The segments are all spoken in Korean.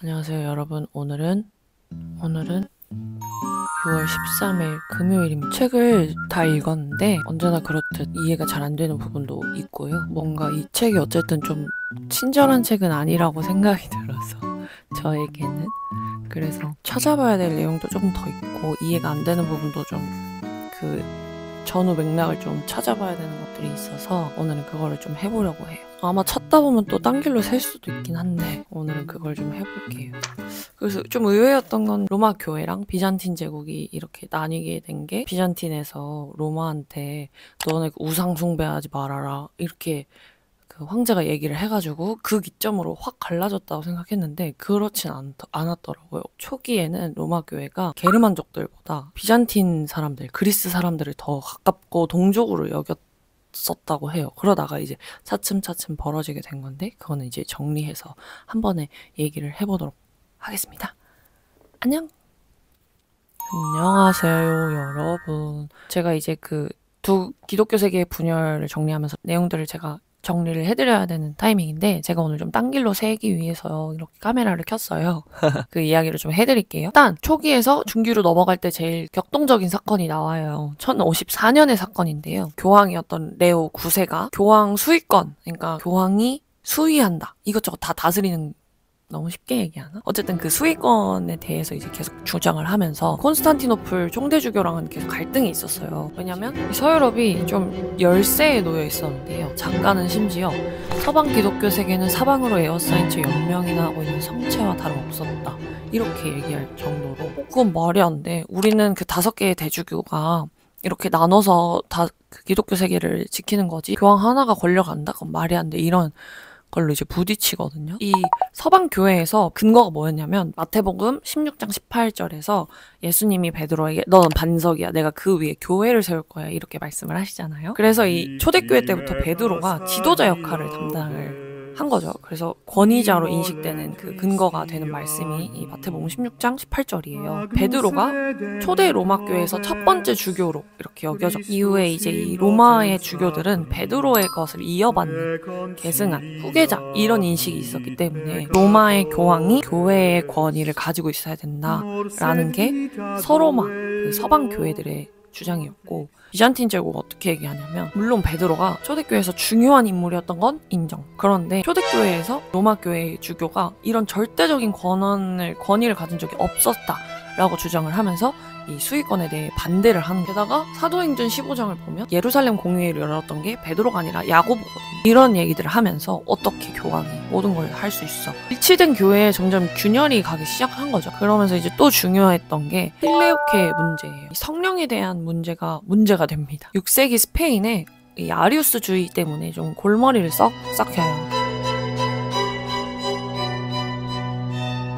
안녕하세요 여러분. 오늘은 6월 13일 금요일입니다. 책을 다 읽었는데 언제나 그렇듯 이해가 잘 안 되는 부분도 있고요. 뭔가 이 책이 어쨌든 좀 친절한 책은 아니라고 생각이 들어서 저에게는 그래서 찾아봐야 될 내용도 조금 더 있고 이해가 안 되는 부분도 좀 그 전후 맥락을 좀 찾아봐야 되는 것들이 있어서 오늘은 그거를 좀 해보려고 해요. 아마 찾다 보면 또 딴 길로 셀 수도 있긴 한데 오늘은 그걸 좀 해볼게요. 그래서 좀 의외였던 건 로마 교회랑 비잔틴 제국이 이렇게 나뉘게 된 게 비잔틴에서 로마한테 너네 우상 숭배하지 말아라 이렇게 그 황제가 얘기를 해가지고 그 기점으로 확 갈라졌다고 생각했는데 그렇진 않았더라고요. 초기에는 로마 교회가 게르만족들보다 비잔틴 사람들, 그리스 사람들을 더 가깝고 동족으로 여겼었다고 해요. 그러다가 이제 차츰차츰 벌어지게 된 건데 그거는 이제 정리해서 한 번에 얘기를 해보도록 하겠습니다. 안녕하세요 여러분. 제가 이제 그 두 기독교 세계의 분열을 정리하면서 내용들을 제가 정리를 해드려야 되는 타이밍인데 제가 오늘 좀 딴 길로 새기 위해서 이렇게 카메라를 켰어요. 그 이야기를 좀 해드릴게요. 일단 초기에서 중기로 넘어갈 때 제일 격동적인 사건이 나와요. 1054년의 사건인데요. 교황이었던 레오 9세가 교황 수위권, 그러니까 교황이 수위한다. 이것저것 다 다스리는 너무 쉽게 얘기하나? 어쨌든 그 수위권에 대해서 이제 계속 주장을 하면서 콘스탄티노플 총대주교랑은 계속 갈등이 있었어요. 왜냐면 서유럽이 좀 열세에 놓여 있었는데요. 작가는 심지어 서방 기독교 세계는 사방으로 에워싸인 채 연명이나 하고 있는 성체와 다름없었다. 이렇게 얘기할 정도로 그건 말이 안 돼. 우리는 그 5개의 대주교가 이렇게 나눠서 다 그 기독교 세계를 지키는 거지. 교황 하나가 권력한다? 그건 말이 안 돼. 이런 걸로 이제 부딪히거든요. 이 서방 교회에서 근거가 뭐였냐면 마태복음 16장 18절에서 예수님이 베드로에게 너는 반석이야. 내가 그 위에 교회를 세울 거야. 이렇게 말씀을 하시잖아요. 그래서 이 초대교회 때부터 베드로가 지도자 역할을 담당을 한 거죠. 그래서 권위자로 인식되는 그 근거가 되는 말씀이 이 마태복음 16장 18절이에요. 베드로가 초대 로마교회에서 첫 번째 주교로 이렇게 여겨져. 이후에 이제 이 로마의 주교들은 베드로의 것을 이어받는 계승한 후계자 이런 인식이 있었기 때문에 로마의 교황이 교회의 권위를 가지고 있어야 된다라는 게 서로마 그 서방 교회들의 주장이었고 비잔틴 제국은 어떻게 얘기하냐면 물론 베드로가 초대교회에서 중요한 인물이었던 건 인정. 그런데 초대교회에서 로마교회의 주교가 이런 절대적인 권위를 가진 적이 없었다라고 주장을 하면서 이 수위권에 대해 반대를 하는 게다가 사도행전 15장을 보면 예루살렘 공회를 열었던 게 베드로가 아니라 야고보거든요. 이런 얘기들을 하면서 어떻게 교황이 모든 걸 할 수 있어. 일치된 교회에 점점 균열이 가기 시작한 거죠. 그러면서 이제 또 중요했던 게 필레오케 문제예요. 성령에 대한 문제가 됩니다. 6세기 스페인에 이 아리우스주의 때문에 좀 골머리를 썩여요.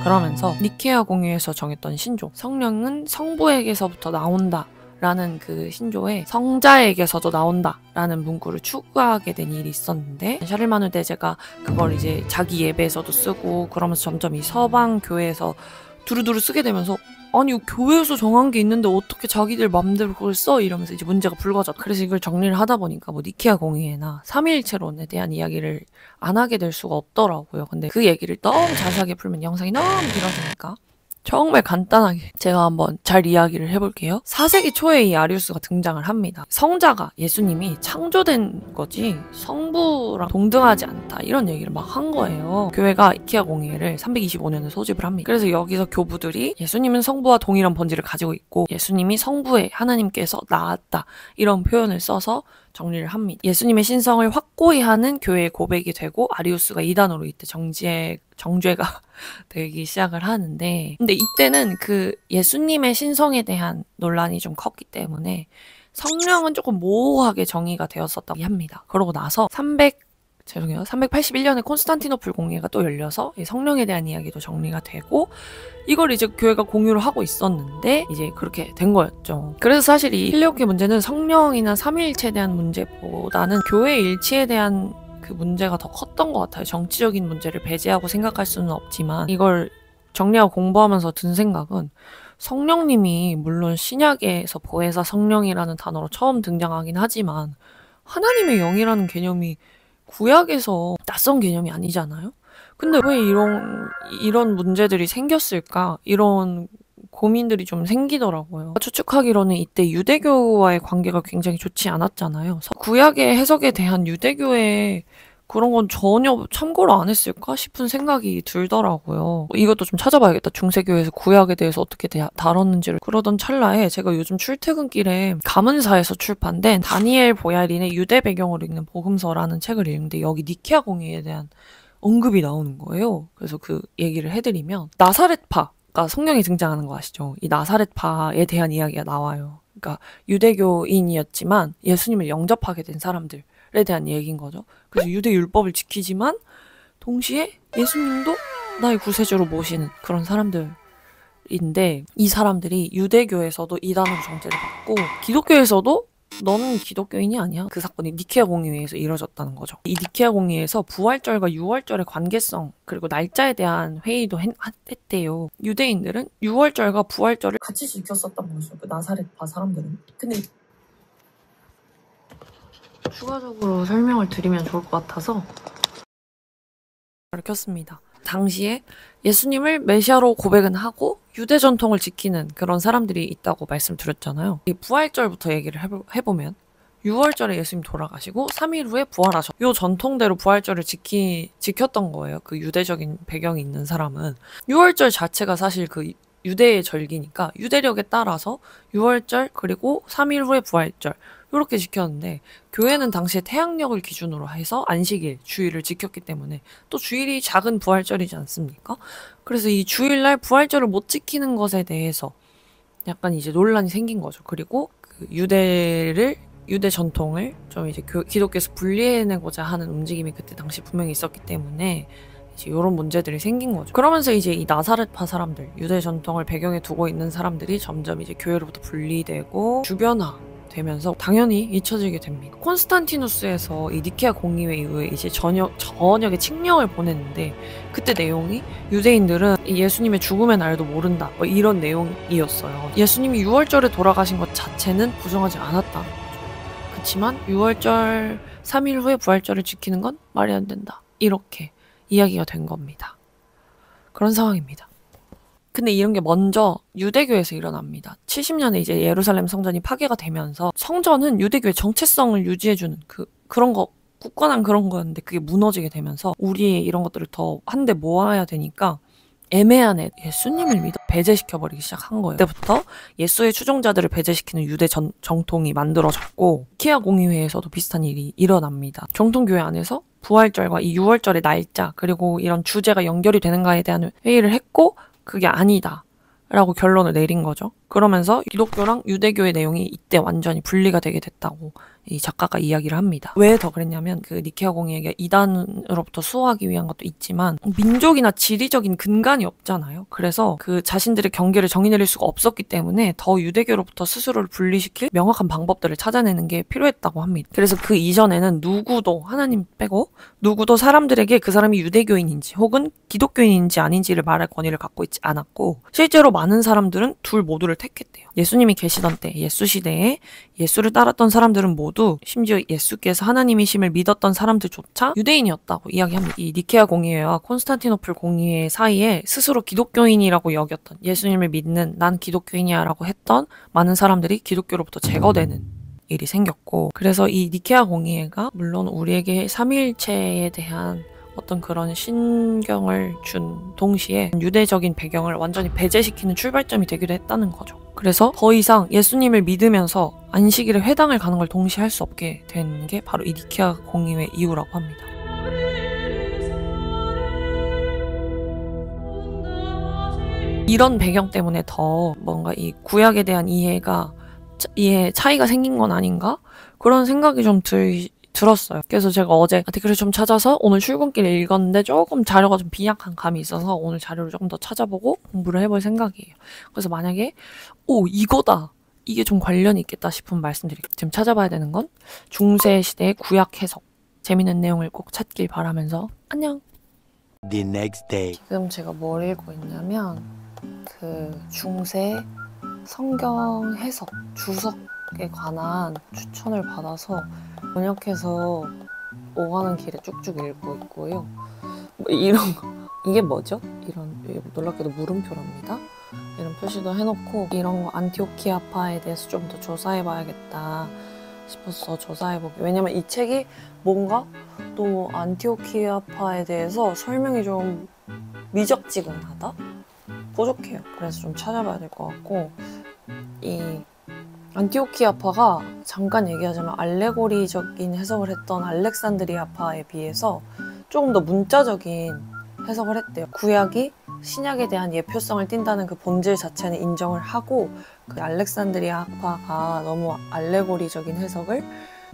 그러면서 니케아 공의에서 정했던 신조 성령은 성부에게서부터 나온다 라는 그 신조에 성자에게서도 나온다 라는 문구를 추가하게 된 일이 있었는데 샤를마누 대제가 그걸 이제 자기 예배에서도 쓰고 그러면서 점점 이 서방 교회에서 두루두루 쓰게 되면서 아니 교회에서 정한 게 있는데 어떻게 자기들 맘대로 그걸 써? 이러면서 이제 문제가 불거졌다. 그래서 이걸 정리를 하다 보니까 뭐 니케아 공의회나 삼위일체론에 대한 이야기를 안 하게 될 수가 없더라고요. 근데 그 얘기를 너무 자세하게 풀면 영상이 너무 길어지니까 정말 간단하게 제가 한번 잘 이야기를 해볼게요. 4세기 초에 이 아리우스가 등장을 합니다. 성자가 예수님이 창조된 거지 성부랑 동등하지 않다 이런 얘기를 막 한 거예요. 교회가 니케아 공의회를 325년에 소집을 합니다. 그래서 여기서 교부들이 예수님은 성부와 동일한 본질을 가지고 있고 예수님이 성부에 하나님께서 낳았다 이런 표현을 써서 정리를 합니다. 예수님의 신성을 확고히 하는 교회의 고백이 되고 아리우스가 이단으로 이때 정죄가 되기 시작을 하는데 근데 이때는 그 예수님의 신성에 대한 논란이 좀 컸기 때문에 성령은 조금 모호하게 정의가 되었었다고 합니다. 그러고 나서 381년에 콘스탄티노플 공회가 또 열려서 성령에 대한 이야기도 정리가 되고 이걸 이제 교회가 공유를 하고 있었는데 이제 그렇게 된 거였죠. 그래서 사실 이 필레오케 문제는 성령이나 삼위일체에 대한 문제보다는 교회 일치에 대한 그 문제가 더 컸던 것 같아요. 정치적인 문제를 배제하고 생각할 수는 없지만 이걸 정리하고 공부하면서 든 생각은 성령님이 물론 신약에서 보혜사 성령이라는 단어로 처음 등장하긴 하지만 하나님의 영이라는 개념이 구약에서 낯선 개념이 아니잖아요. 근데 왜 이런 문제들이 생겼을까? 이런 고민들이 좀 생기더라고요. 추측하기로는 이때 유대교와의 관계가 굉장히 좋지 않았잖아요. 구약의 해석에 대한 유대교의 그런 건 전혀 참고를 안 했을까 싶은 생각이 들더라고요. 이것도 좀 찾아봐야겠다. 중세교회에서 구약에 대해서 어떻게 다뤘는지를. 그러던 찰나에 제가 요즘 출퇴근길에 가문사에서 출판된 다니엘 보야린의 유대 배경으로 읽는 복음서라는 책을 읽는데 여기 니케아 공의에 대한 언급이 나오는 거예요. 그래서 그 얘기를 해드리면 나사렛파가 성경에 등장하는 거 아시죠? 이 나사렛파에 대한 이야기가 나와요. 그러니까 유대교인이었지만 예수님을 영접하게 된 사람들에 대한 얘기인 거죠. 그래서 유대 율법을 지키지만 동시에 예수님도 나의 구세주로 모시는 그런 사람들인데 이 사람들이 유대교에서도 이단으로 정죄를 받고 기독교에서도 너는 기독교인이 아니야. 그 사건이 니케아 공의회에서 이뤄졌다는 거죠. 이 니케아 공의회에서 부활절과 유월절의 관계성 그리고 날짜에 대한 회의도 했대요. 유대인들은 유월절과 부활절을 같이 지켰었던 거죠. 그 나사렛파 사람들은. 근데 추가적으로 설명을 드리면 좋을 것 같아서 켰습니다. 당시에 예수님을 메시아로 고백은 하고 유대 전통을 지키는 그런 사람들이 있다고 말씀드렸잖아요. 이 부활절부터 얘기를 해보면 6월절에 예수님 돌아가시고 3일 후에 부활하셨. 요 전통대로 부활절을 지켰던 거예요. 그 유대적인 배경이 있는 사람은. 6월절 자체가 사실 그 유대의 절기니까 유대력에 따라서 6월절 그리고 3일 후에 부활절 이렇게 지켰는데 교회는 당시에 태양력을 기준으로 해서 안식일, 주일을 지켰기 때문에 또 주일이 작은 부활절이지 않습니까? 그래서 이 주일날 부활절을 못 지키는 것에 대해서 약간 이제 논란이 생긴 거죠. 그리고 그 유대 전통을 좀 이제 기독교에서 분리해내고자 하는 움직임이 그때 당시 분명히 있었기 때문에 이제 이런 문제들이 생긴 거죠. 그러면서 이제 이 나사렛파 사람들, 유대 전통을 배경에 두고 있는 사람들이 점점 이제 교회로부터 분리되고 주변화 되면서 당연히 잊혀지게 됩니다. 콘스탄티누스에서 이 니케아 공의회 이후에 이제 전역의 칙령을 보냈는데 그때 내용이 유대인들은 예수님의 죽음의 날도 모른다 뭐 이런 내용이었어요. 예수님이 6월절에 돌아가신 것 자체는 부정하지 않았다. 그렇지만 6월절 3일 후에 부활절을 지키는 건 말이 안 된다. 이렇게 이야기가 된 겁니다. 그런 상황입니다. 근데 이런 게 먼저 유대교에서 일어납니다. 70년에 이제 예루살렘 성전이 파괴가 되면서 성전은 유대교의 정체성을 유지해주는 그런 거, 굳건한 그런 거였는데 그게 무너지게 되면서 우리 이런 것들을 더 한데 모아야 되니까 애매한 예수님을 믿어 배제시켜버리기 시작한 거예요. 그때부터 예수의 추종자들을 배제시키는 유대 정통이 만들어졌고 니케아 공의회에서도 비슷한 일이 일어납니다. 정통교회 안에서 부활절과 이 6월절의 날짜 그리고 이런 주제가 연결이 되는가에 대한 회의를 했고 그게 아니다 라고 결론을 내린 거죠. 그러면서 기독교랑 유대교의 내용이 이때 완전히 분리가 되게 됐다고 이 작가가 이야기를 합니다. 왜 더 그랬냐면 그 니케아 공의회가 이단으로부터 수호하기 위한 것도 있지만 민족이나 지리적인 근간이 없잖아요. 그래서 그 자신들의 경계를 정의 내릴 수가 없었기 때문에 더 유대교로부터 스스로를 분리시킬 명확한 방법들을 찾아내는 게 필요했다고 합니다. 그래서 그 이전에는 누구도 하나님 빼고 누구도 사람들에게 그 사람이 유대교인인지 혹은 기독교인인지 아닌지를 말할 권위를 갖고 있지 않았고 실제로 많은 사람들은 둘 모두를 택했대요. 예수님이 계시던 때 예수 시대에 예수를 따랐던 사람들은 모두 심지어 예수께서 하나님이심을 믿었던 사람들조차 유대인이었다고 이야기합니다. 이 니케아 공의회와 콘스탄티노플 공의회 사이에 스스로 기독교인이라고 여겼던 예수님을 믿는 난 기독교인이야 라고 했던 많은 사람들이 기독교로부터 제거되는 일이 생겼고 그래서 이 니케아 공의회가 물론 우리에게 삼위일체에 대한 어떤 그런 신경을 준 동시에 유대적인 배경을 완전히 배제시키는 출발점이 되기도 했다는 거죠. 그래서 더 이상 예수님을 믿으면서 안식일에 회당을 가는 걸 동시에 할 수 없게 된 게 바로 이 니케아 공의회 이후라고 합니다. 이런 배경 때문에 더 뭔가 이 구약에 대한 이해 차이가 생긴 건 아닌가? 그런 생각이 좀 들었어요. 그래서 제가 어제 댓글을 좀 찾아서 오늘 출근길에 읽었는데 조금 자료가 좀 빈약한 감이 있어서 오늘 자료를 조금 더 찾아보고 공부를 해볼 생각이에요. 그래서 만약에 이거다! 이게 좀 관련이 있겠다 싶으면 말씀드릴게요. 지금 찾아봐야 되는 건 중세 시대의 구약 해석. 재밌는 내용을 꼭 찾길 바라면서 안녕! The next day. 지금 제가 뭘 읽고 있냐면 그 중세 성경 해석 주석에 관한 추천을 받아서 번역해서 오가는 길에 쭉쭉 읽고 있고요. 뭐 이런 거. 이게 뭐죠? 이런 놀랍게도 물음표랍니다. 이런 표시도 해놓고 이런 거 안티오키아파에 대해서 좀 더 조사해봐야겠다 싶어서 조사해보기. 왜냐면 이 책이 뭔가 또 안티오키아파에 대해서 설명이 좀 미적지근하다? 부족해요. 그래서 좀 찾아봐야 될 것 같고, 이 안티오키아파가 잠깐 얘기하자면 알레고리적인 해석을 했던 알렉산드리아파에 비해서 조금 더 문자적인 해석을 했대요. 구약이 신약에 대한 예표성을 띈다는 그 본질 자체는 인정을 하고, 그 알렉산드리아파가 너무 알레고리적인 해석을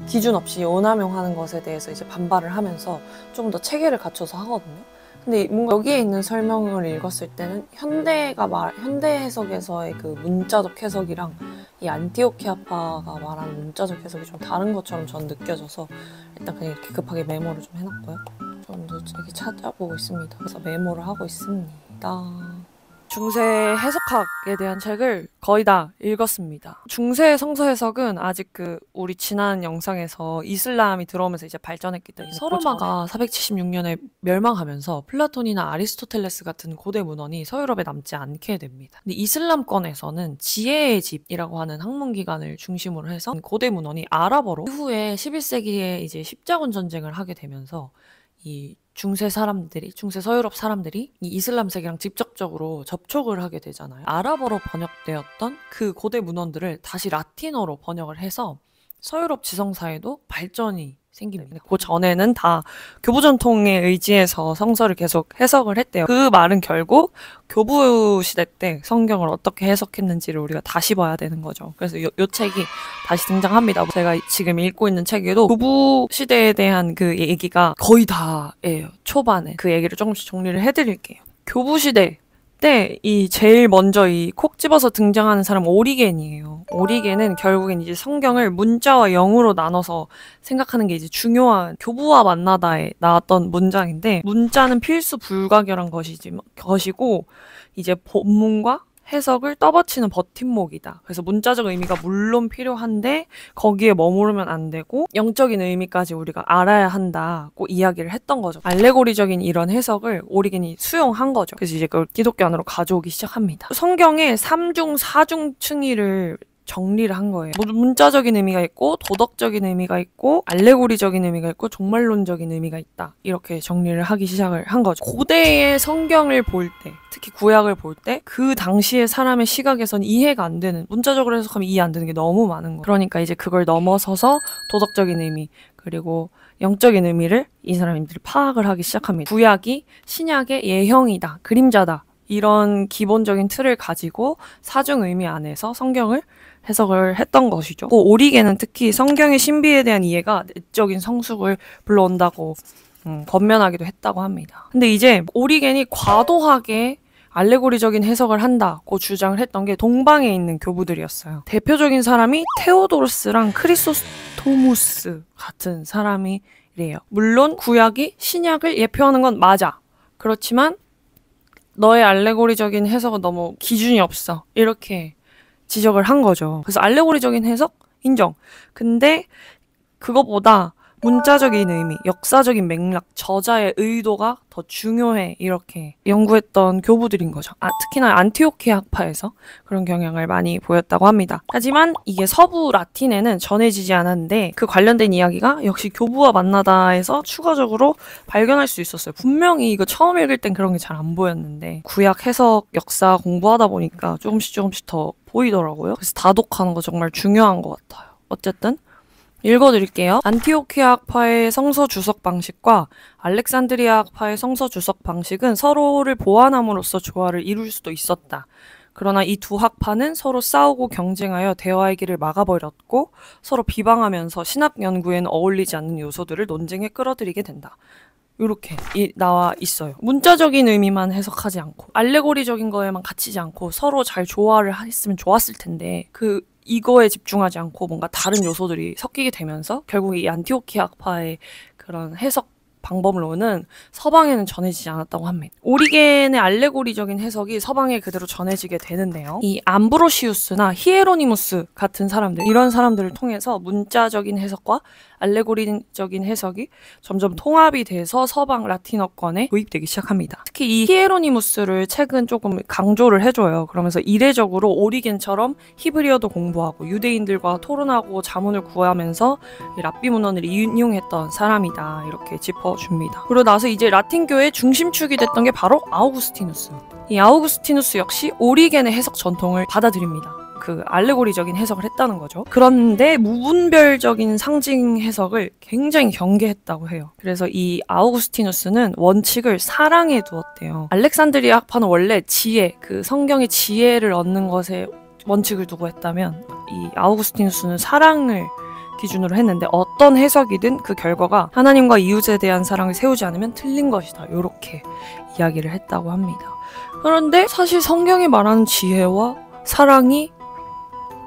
기준 없이 오남용하는 것에 대해서 이제 반발을 하면서 좀 더 체계를 갖춰서 하거든요. 근데 뭔가 여기에 있는 설명을 읽었을 때는 현대 해석에서의 그 문자적 해석이랑 이 안티오키아파가 말하는 문자적 해석이 좀 다른 것처럼 전 느껴져서 일단 그냥 이렇게 급하게 메모를 좀 해놨고요. 좀 더 이렇게 찾아보고 있습니다. 그래서 메모를 하고 있습니다. 중세 해석학에 대한 책을 거의 다 읽었습니다. 중세 성서 해석은 아직 우리 지난 영상에서 이슬람이 들어오면서 이제 발전했기 때문에 서로마가 476년에 멸망하면서 플라톤이나 아리스토텔레스 같은 고대 문헌이 서유럽에 남지 않게 됩니다. 근데 이슬람권에서는 지혜의 집이라고 하는 학문기관을 중심으로 해서 고대 문헌이 아랍어로 이후에 11세기에 이제 십자군 전쟁을 하게 되면서 이 중세 서유럽 사람들이 이 이슬람 세계랑 직접적으로 접촉을 하게 되잖아요. 아랍어로 번역되었던 그 고대 문헌들을 다시 라틴어로 번역을 해서 서유럽 지성사에도 발전이 생깁니다. 그 전에는 다 교부 전통에 의지해서 성서를 계속 해석을 했대요. 그 말은 결국 교부 시대 때 성경을 어떻게 해석했는지를 우리가 다시 봐야 되는 거죠. 그래서 요 책이 다시 등장합니다. 제가 지금 읽고 있는 책에도 교부 시대에 대한 그 얘기가 거의 다예요. 초반에 그 얘기를 조금씩 정리를 해드릴게요. 교부 시대 때 제일 먼저 콕 집어서 등장하는 사람 오리겐이에요. 오리겐은 결국엔 이제 성경을 문자와 영으로 나눠서 생각하는 게 이제 중요한, 교부와 만나다에 나왔던 문장인데, 문자는 필수 불가결한 것이고 이제 본문과 해석을 떠받치는 버팀목이다. 그래서 문자적 의미가 물론 필요한데 거기에 머무르면 안 되고 영적인 의미까지 우리가 알아야 한다고 이야기를 했던 거죠. 알레고리적인 이런 해석을 오리겐이 수용한 거죠. 그래서 이제 그걸 기독교 안으로 가져오기 시작합니다. 성경의 3중, 4중 층위를 정리를 한 거예요. 문자적인 의미가 있고 도덕적인 의미가 있고 알레고리적인 의미가 있고 종말론적인 의미가 있다. 이렇게 정리를 하기 시작을 한 거죠. 고대의 성경을 볼 때, 특히 구약을 볼 때 그 당시의 사람의 시각에선 이해가 안 되는, 문자적으로 해석하면 이해 안 되는 게 너무 많은 거예요. 그러니까 이제 그걸 넘어서서 도덕적인 의미 그리고 영적인 의미를 이 사람들이 파악을 하기 시작합니다. 구약이 신약의 예형이다, 그림자다, 이런 기본적인 틀을 가지고 사중 의미 안에서 성경을 해석을 했던 것이죠. 오리겐은 특히 성경의 신비에 대한 이해가 내적인 성숙을 불러온다고 권면하기도 했다고 합니다. 근데 이제 오리겐이 과도하게 알레고리적인 해석을 한다고 주장을 했던 게 동방에 있는 교부들이었어요. 대표적인 사람이 테오도로스랑 크리소스토무스 같은 사람이래요. 물론 구약이 신약을 예표하는 건 맞아. 그렇지만 너의 알레고리적인 해석은 너무 기준이 없어. 이렇게 지적을 한 거죠. 그래서 알레고리적인 해석 인정. 근데 그것보다 문자적인 의미, 역사적인 맥락, 저자의 의도가 더 중요해, 이렇게 연구했던 교부들인 거죠. 특히나 안티오키아 학파에서 그런 경향을 많이 보였다고 합니다. 하지만 이게 서부 라틴에는 전해지지 않았는데 그 관련된 이야기가 역시 교부와 만나다에서 추가적으로 발견할 수 있었어요. 분명히 이거 처음 읽을 땐 그런 게 잘 안 보였는데 구약 해석 역사 공부하다 보니까 조금씩 더 보이더라고요. 그래서 다독하는 거 정말 중요한 것 같아요. 어쨌든 읽어드릴게요. 안티오키아파의 성서 주석 방식과 알렉산드리아파의 성서 주석 방식은 서로를 보완함으로써 조화를 이룰 수도 있었다. 그러나 이 두 학파는 서로 싸우고 경쟁하여 대화의 길을 막아버렸고 서로 비방하면서 신학 연구에는 어울리지 않는 요소들을 논쟁에 끌어들이게 된다. 이렇게 나와 있어요. 문자적인 의미만 해석하지 않고 알레고리적인 거에만 갇히지 않고 서로 잘 조화를 했으면 좋았을 텐데 이거에 집중하지 않고 뭔가 다른 요소들이 섞이게 되면서 결국 이 안티오키아 학파의 그런 해석 방법론은 서방에는 전해지지 않았다고 합니다. 오리겐의 알레고리적인 해석이 서방에 그대로 전해지게 되는데요. 이 암브로시우스나 히에로니무스 같은 사람들, 이런 사람들을 통해서 문자적인 해석과 알레고리적인 해석이 점점 통합이 돼서 서방 라틴어권에 도입되기 시작합니다. 특히 이 히에로니무스를 책은 조금 강조를 해줘요. 그러면서 이례적으로 오리겐처럼 히브리어도 공부하고 유대인들과 토론하고 자문을 구하면서 랍비 문헌을 인용했던 사람이다, 이렇게 짚어줍니다. 그러고 나서 이제 라틴교의 중심축이 됐던 게 바로 아우구스티누스. 이 아우구스티누스 역시 오리겐의 해석 전통을 받아들입니다. 그 알레고리적인 해석을 했다는 거죠. 그런데 무분별적인 상징 해석을 굉장히 경계했다고 해요. 그래서 이 아우구스티누스는 원칙을 사랑에 두었대요. 알렉산드리아 학파는 원래 지혜, 그 성경의 지혜를 얻는 것에 원칙을 두고 했다면 이 아우구스티누스는 사랑을 기준으로 했는데 어떤 해석이든 그 결과가 하나님과 이웃에 대한 사랑을 세우지 않으면 틀린 것이다, 이렇게 이야기를 했다고 합니다. 그런데 사실 성경이 말하는 지혜와 사랑이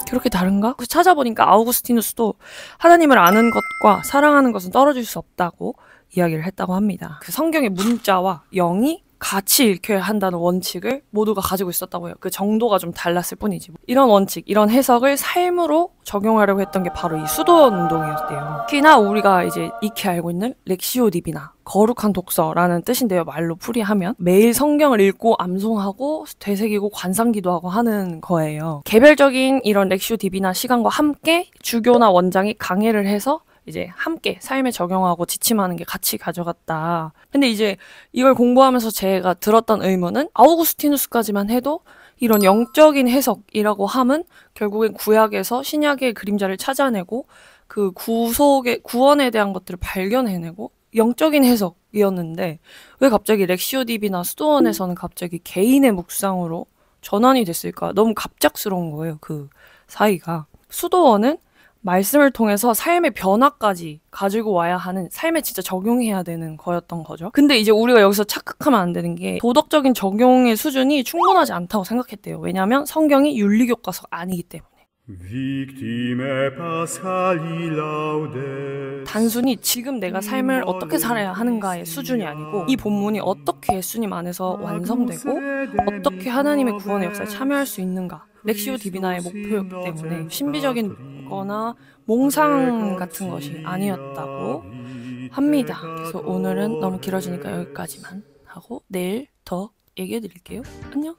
그렇게 다른가? 찾아보니까 아우구스티누스도 하나님을 아는 것과 사랑하는 것은 떨어질 수 없다고 이야기를 했다고 합니다. 그 성경의 문자와 영이 같이 읽혀야 한다는 원칙을 모두가 가지고 있었다고 해요. 그 정도가 좀 달랐을 뿐이지. 이런 원칙, 이런 해석을 삶으로 적용하려고 했던 게 바로 이 수도원 운동이었대요. 특히나 우리가 이제 익히 알고 있는 렉시오 디비나, 거룩한 독서라는 뜻인데요. 말로 풀이하면 매일 성경을 읽고 암송하고 되새기고 관상기도하고 하는 거예요. 개별적인 이런 렉시오 디비나 시간과 함께 주교나 원장이 강해를 해서 이제 함께 삶에 적용하고 지침하는 게 같이 가져갔다. 근데 이제 이걸 공부하면서 제가 들었던 의문은 아우구스티누스까지만 해도 이런 영적인 해석이라고 함은 결국엔 구약에서 신약의 그림자를 찾아내고 그 구원에 대한 것들을 발견해내고 영적인 해석이었는데 왜 갑자기 렉시오 디비나 수도원에서는 갑자기 개인의 묵상으로 전환이 됐을까? 너무 갑작스러운 거예요, 그 사이가. 수도원은 말씀을 통해서 삶의 변화까지 가지고 와야 하는, 삶에 진짜 적용해야 되는 거였던 거죠. 근데 이제 우리가 여기서 착각하면 안 되는 게 도덕적인 적용의 수준이 충분하지 않다고 생각했대요. 왜냐하면 성경이 윤리교과서가 아니기 때문에. 단순히 지금 내가 삶을 어떻게 살아야 하는가의 수준이 아니고 이 본문이 어떻게 예수님 안에서 완성되고 어떻게 하나님의 구원의 역사에 참여할 수 있는가, 렉시오 디비나의 목표였기 때문에 신비적인 거나 몽상 같은 것이 아니었다고 합니다. 그래서 오늘은 너무 길어지니까 여기까지만 하고 내일 더 얘기해 드릴게요. 안녕.